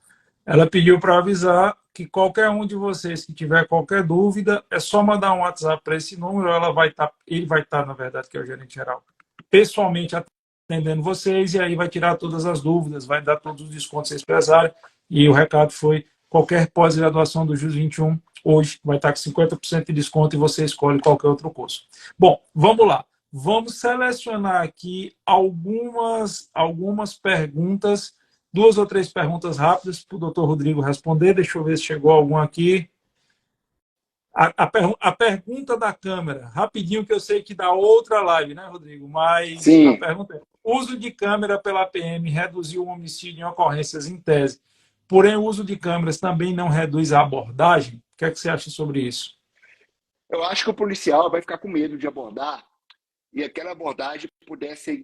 Ela pediu para avisar que qualquer um de vocês que tiver qualquer dúvida, é só mandar um WhatsApp para esse número, ele vai estar, na verdade, que é o gerente geral, pessoalmente atendendo vocês, e aí vai tirar todas as dúvidas, vai dar todos os descontos que vocês precisarem. E o recado foi: qualquer pós-graduação do JUS 21, hoje vai estar com 50% de desconto e você escolhe qualquer outro curso. Bom, vamos lá. Vamos selecionar aqui algumas perguntas, 2 ou 3 perguntas rápidas para o doutor Rodrigo responder. Deixa eu ver se chegou algum aqui. A pergunta da câmera, rapidinho, que eu sei que dá outra live, né, Rodrigo? Mas a Sim, pergunta é: uso de câmera pela PM reduziu o homicídio em ocorrências em tese, porém o uso de câmeras também não reduz a abordagem? O que é que você acha sobre isso? eu acho que o policial vai ficar com medo de abordar e aquela abordagem poder ser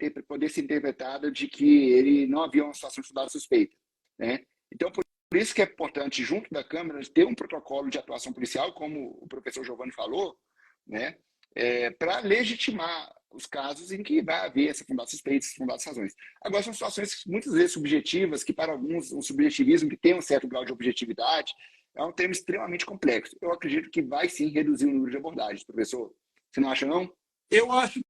interpretada de que ele não havia uma situação de fundada suspeita, né? Então, por isso que é importante, junto da Câmara, ter um protocolo de atuação policial, como o professor Giovanni falou, né? Para legitimar os casos em que vai haver essa fundada suspeita, essas fundadas razões. Agora, são situações muitas vezes subjetivas, que para alguns o subjetivismo, que tem um certo grau de objetividade, é um termo extremamente complexo. Eu acredito que vai sim reduzir o número de abordagens, professor. Você não acha, não? Eu acho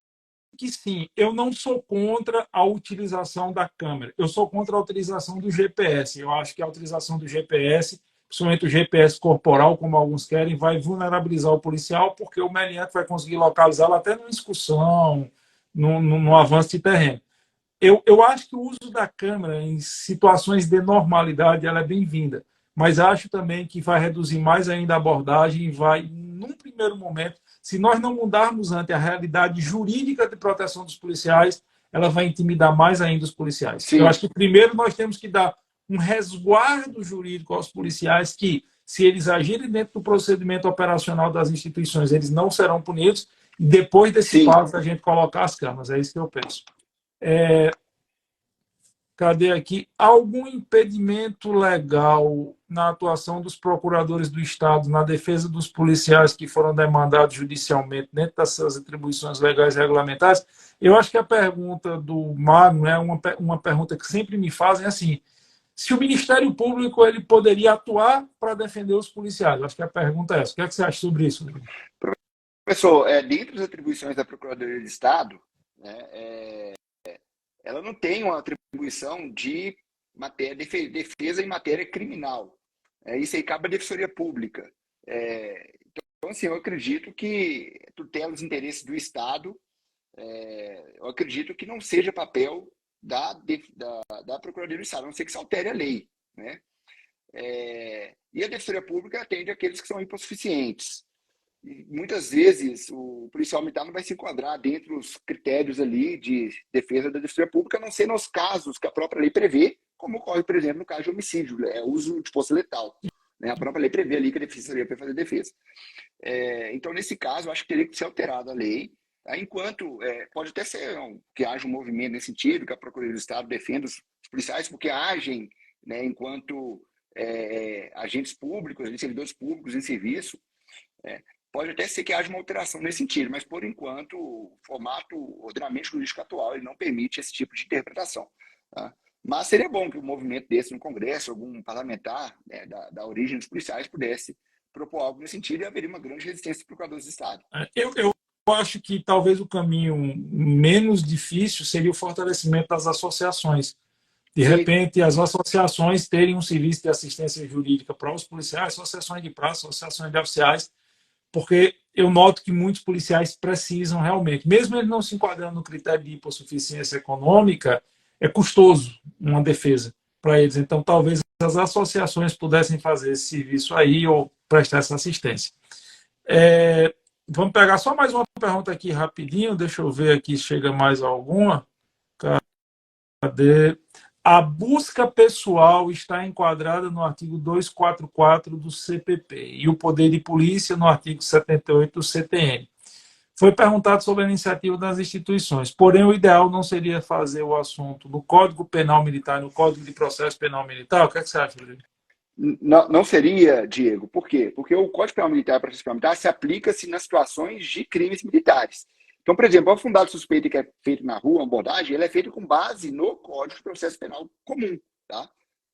que sim. Eu não sou contra a utilização da câmera. Eu sou contra a utilização do GPS. Eu acho que a utilização do GPS, principalmente o GPS corporal, como alguns querem, vai vulnerabilizar o policial, porque o meliante vai conseguir localizá-lo até numa excursão, no avanço de terreno. Eu acho que o uso da câmera em situações de normalidade ela é bem-vinda, mas acho também que vai reduzir mais ainda a abordagem e vai, num primeiro momento, se nós não mudarmos ante a realidade jurídica de proteção dos policiais, ela vai intimidar mais ainda os policiais. Eu Sim, acho que primeiro nós temos que dar um resguardo jurídico aos policiais que, se eles agirem dentro do procedimento operacional das instituições, eles não serão punidos, e depois desse sim. passo a gente colocar as câmeras. É isso que eu penso. Cadê aqui? Algum impedimento legal na atuação dos procuradores do Estado na defesa dos policiais que foram demandados judicialmente dentro das suas atribuições legais e regulamentares? Eu acho que a pergunta do Magno é uma pergunta que sempre me fazem, assim: se o Ministério Público ele poderia atuar para defender os policiais? Eu acho que a pergunta é essa. O que é que você acha sobre isso? Professor, dentro das atribuições da Procuradoria de Estado, né, ela não tem uma atribuição de defesa em matéria criminal. Isso aí cabe à Defensoria Pública. Então, assim, eu acredito que tutela os interesses do Estado, eu acredito que não seja papel da Procuradoria do Estado, a não ser que se altere a lei, né? E a Defensoria Pública atende aqueles que são hipossuficientes. E muitas vezes o policial militar não vai se enquadrar dentro dos critérios ali de defesa da defesa pública, a não ser nos casos que a própria lei prevê, como ocorre, por exemplo, no caso de homicídio, uso de força letal. Né? A própria lei prevê ali que a defensoria vai fazer defesa. Então, nesse caso, eu acho que teria que ser alterada a lei, tá? Enquanto pode até ser que haja um movimento nesse sentido, que a Procuradoria do Estado defenda os policiais, porque agem, né, enquanto agentes públicos, servidores públicos em serviço. Pode até ser que haja uma alteração nesse sentido, mas, por enquanto, o formato, o ordenamento jurídico atual, ele não permite esse tipo de interpretação. Tá? Mas seria bom que um movimento desse no Congresso, algum parlamentar, né, da origem dos policiais, pudesse propor algo nesse sentido, e haveria uma grande resistência dos procuradores de Estado. Eu acho que talvez o caminho menos difícil seria o fortalecimento das associações. De Sim, repente, as associações terem um serviço de assistência jurídica para os policiais, associações de praça, associações de oficiais, porque eu noto que muitos policiais precisam realmente, mesmo eles não se enquadrando no critério de hipossuficiência econômica, é custoso uma defesa para eles. Então, talvez as associações pudessem fazer esse serviço aí ou prestar essa assistência. Vamos pegar só mais uma pergunta aqui rapidinho, deixa eu ver aqui se chega mais alguma. Cadê? A busca pessoal está enquadrada no artigo 244 do CPP e o poder de polícia no artigo 78 do CTN. Foi perguntado sobre a iniciativa das instituições, porém o ideal não seria fazer o assunto no Código Penal Militar, no Código de Processo Penal Militar? O que é que você acha, Rodrigo? Não seria, Diego. Por quê? Porque o Código Penal Militar e o Processo Penal Militar se aplica-se nas situações de crimes militares. Então, por exemplo, o fundado suspeito que é feito na rua, uma abordagem, ele é feito com base no Código de Processo Penal comum, tá?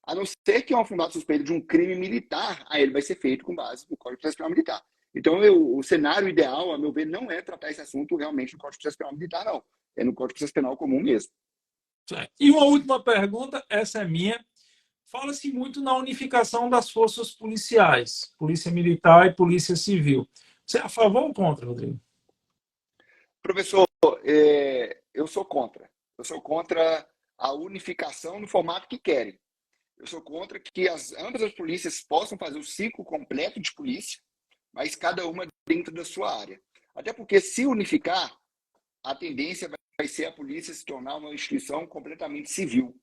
A não ser que é um fundado suspeito de um crime militar, aí ele vai ser feito com base no Código de Processo Penal Militar. Então, o cenário ideal, a meu ver, não é tratar esse assunto realmente no Código de Processo Penal Militar, não. É no Código de Processo Penal comum mesmo. E uma última pergunta, essa é minha. Fala-se muito na unificação das forças policiais, polícia militar e polícia civil. Você é a favor ou contra, Rodrigo? Professor, eu sou contra. Eu sou contra a unificação no formato que querem. Eu sou contra que ambas as polícias possam fazer o ciclo completo de polícia, mas cada uma dentro da sua área. Até porque, se unificar, a tendência vai ser a polícia se tornar uma instituição completamente civil.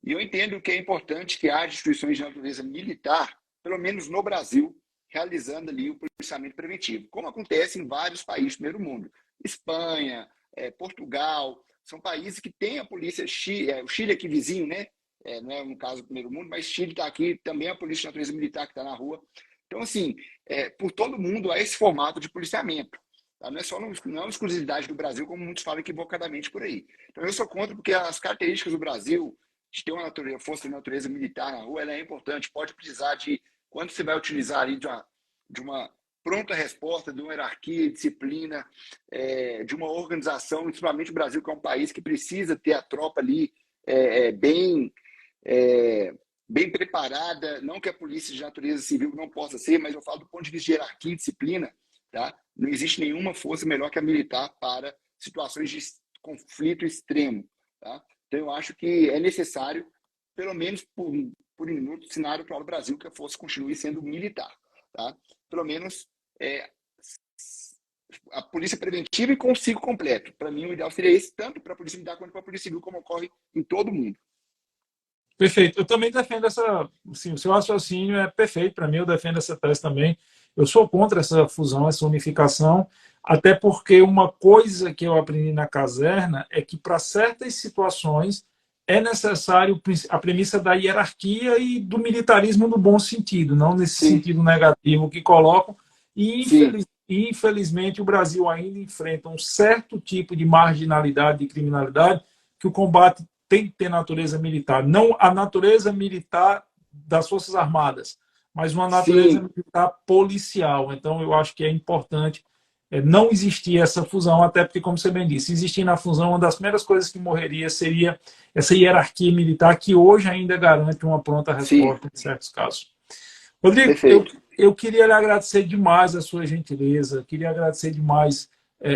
E eu entendo que é importante que haja instituições de natureza militar, pelo menos no Brasil, realizando ali o policiamento preventivo, como acontece em vários países do primeiro mundo. Espanha, Portugal, são países que têm a polícia, o Chile aqui vizinho, né? Não é no caso do primeiro mundo, mas Chile está aqui, também a polícia de natureza militar que está na rua. Então, assim, por todo mundo há esse formato de policiamento. Tá? Não é só não é uma exclusividade do Brasil, como muitos falam equivocadamente por aí. Então, eu sou contra porque as características do Brasil de ter uma força de natureza militar na rua, ela é importante. Pode precisar de, quando você vai utilizar ali de uma pronta resposta, de uma hierarquia, disciplina, de uma organização, principalmente o Brasil, que é um país que precisa ter a tropa ali bem preparada, não que a polícia de natureza civil não possa ser, mas eu falo do ponto de vista de hierarquia e disciplina, tá? Não existe nenhuma força melhor que a militar para situações de conflito extremo, tá? Então, eu acho que é necessário, pelo menos por um cenário para o Brasil, que a força continue sendo militar, tá? Pelo menos a polícia preventiva e com o ciclo completo. Para mim, o ideal seria esse, tanto para a polícia militar quanto para a polícia civil, como ocorre em todo mundo. Perfeito. Eu também defendo essa. Assim, o seu raciocínio é perfeito para mim, eu defendo essa tese também. Eu sou contra essa fusão, essa unificação, até porque uma coisa que eu aprendi na caserna é que, para certas situações, é necessário a premissa da hierarquia e do militarismo no bom sentido, não nesse Sim. sentido negativo que colocam. E, Sim. infelizmente, o Brasil ainda enfrenta um certo tipo de marginalidade e criminalidade que o combate tem que ter natureza militar. Não a natureza militar das Forças Armadas, mas uma natureza Sim. militar policial. Então, eu acho que é importante não existir essa fusão, até porque, como você bem disse, existir na fusão, uma das primeiras coisas que morreria seria essa hierarquia militar, que hoje ainda garante uma pronta resposta Sim. em certos casos. Rodrigo, Perfeito. eu queria lhe agradecer demais a sua gentileza, queria agradecer demais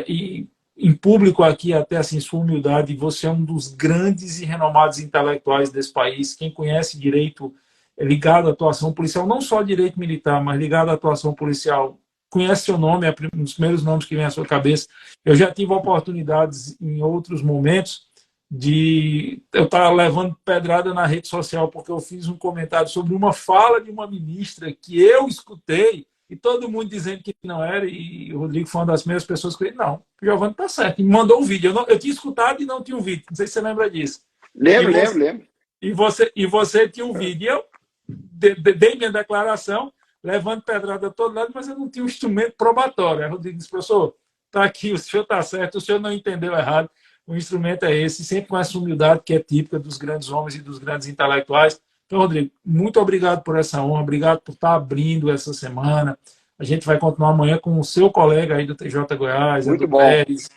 e em público aqui até assim sua humildade. Você é um dos grandes e renomados intelectuais desse país. Quem conhece direito ligado à atuação policial, não só direito militar, mas ligado à atuação policial, conhece seu nome, é um dos primeiros nomes que vem à sua cabeça. Eu já tive oportunidades em outros momentos de eu estar levando pedrada na rede social porque eu fiz um comentário sobre uma fala de uma ministra que eu escutei e todo mundo dizendo que não era, e o Rodrigo foi uma das primeiras pessoas que disse, não, o Giovanni está certo, e me mandou um vídeo. Eu tinha escutado e não tinha um vídeo, não sei se você lembra disso. Lembro. E você tinha um vídeo. E eu dei minha declaração, levando pedrada a todo lado, mas eu não tinha um instrumento probatório. Aí o Rodrigo disse, professor, está aqui, o senhor está certo, o senhor não entendeu errado, o instrumento é esse, sempre com essa humildade que é típica dos grandes homens e dos grandes intelectuais. Então, Rodrigo, muito obrigado por essa honra, obrigado por estar abrindo essa semana. A gente vai continuar amanhã com o seu colega aí do TJ Goiás, Muito Edu bom. Pérez,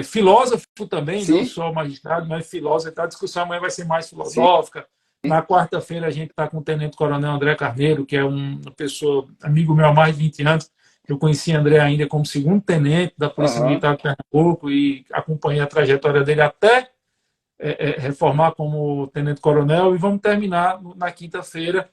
filósofo também, Sim. não só magistrado, mas filósofo. Então, a discussão amanhã vai ser mais filosófica. Sim. Na quarta-feira, a gente está com o Tenente Coronel André Carneiro, que é uma pessoa, amigo meu há mais de 20 anos. Eu conheci André ainda como segundo tenente da Polícia Militar de Pernambuco e acompanhei a trajetória dele até reformar como tenente-coronel. E vamos terminar na quinta-feira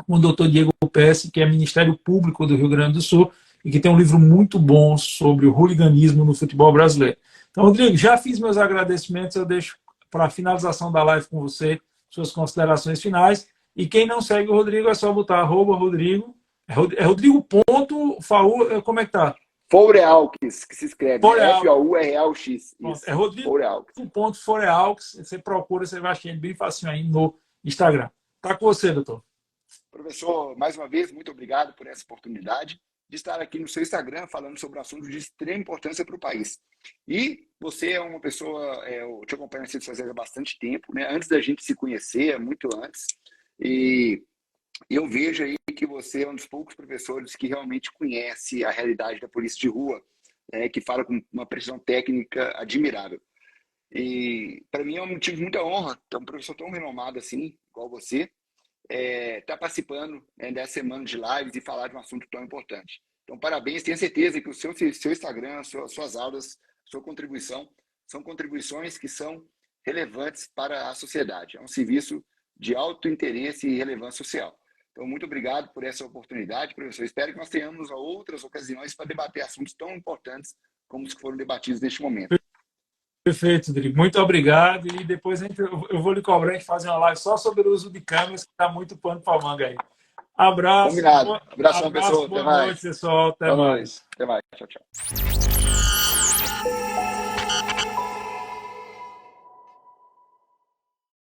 com o doutor Diego Pesce, que é Ministério Público do Rio Grande do Sul e que tem um livro muito bom sobre o hooliganismo no futebol brasileiro. Então, Rodrigo, já fiz meus agradecimentos, eu deixo para a finalização da live com você suas considerações finais. E quem não segue o Rodrigo é só botar @Rodrigo. É Rodrigo.faul, como é que tá? Fouralques, que se escreve, Fouralques. F-O-U-R-L-X. É Rodrigo.Fouralques. Você procura, você vai achar ele bem facinho aí no Instagram. Tá com você, doutor. Professor, mais uma vez, muito obrigado por essa oportunidade de estar aqui no seu Instagram falando sobre um assunto de extrema importância para o país. E você é uma pessoa, eu te acompanho nas redes sociais há bastante tempo, né? Antes da gente se conhecer, muito antes, e eu vejo aí que você é um dos poucos professores que realmente conhece a realidade da polícia de rua, que fala com uma precisão técnica admirável. E para mim é um motivo de muita honra ter um professor tão renomado assim, igual você, estar participando, né, dessa semana de lives e falar de um assunto tão importante. Então, parabéns. Tenho certeza que o seu Instagram, suas aulas, sua contribuição, são contribuições que são relevantes para a sociedade. É um serviço de alto interesse e relevância social. Então, muito obrigado por essa oportunidade, professor. Espero que nós tenhamos outras ocasiões para debater assuntos tão importantes como os que foram debatidos neste momento. Perfeito, Rodrigo. Muito obrigado. E depois eu vou lhe cobrar a gente fazer uma live só sobre o uso de câmeras, que está muito pano para manga aí. Abraço. Combinado. Abração, abraço, pessoal. boa Até mais. noite, pessoal. Até mais. Até mais. Tchau, tchau.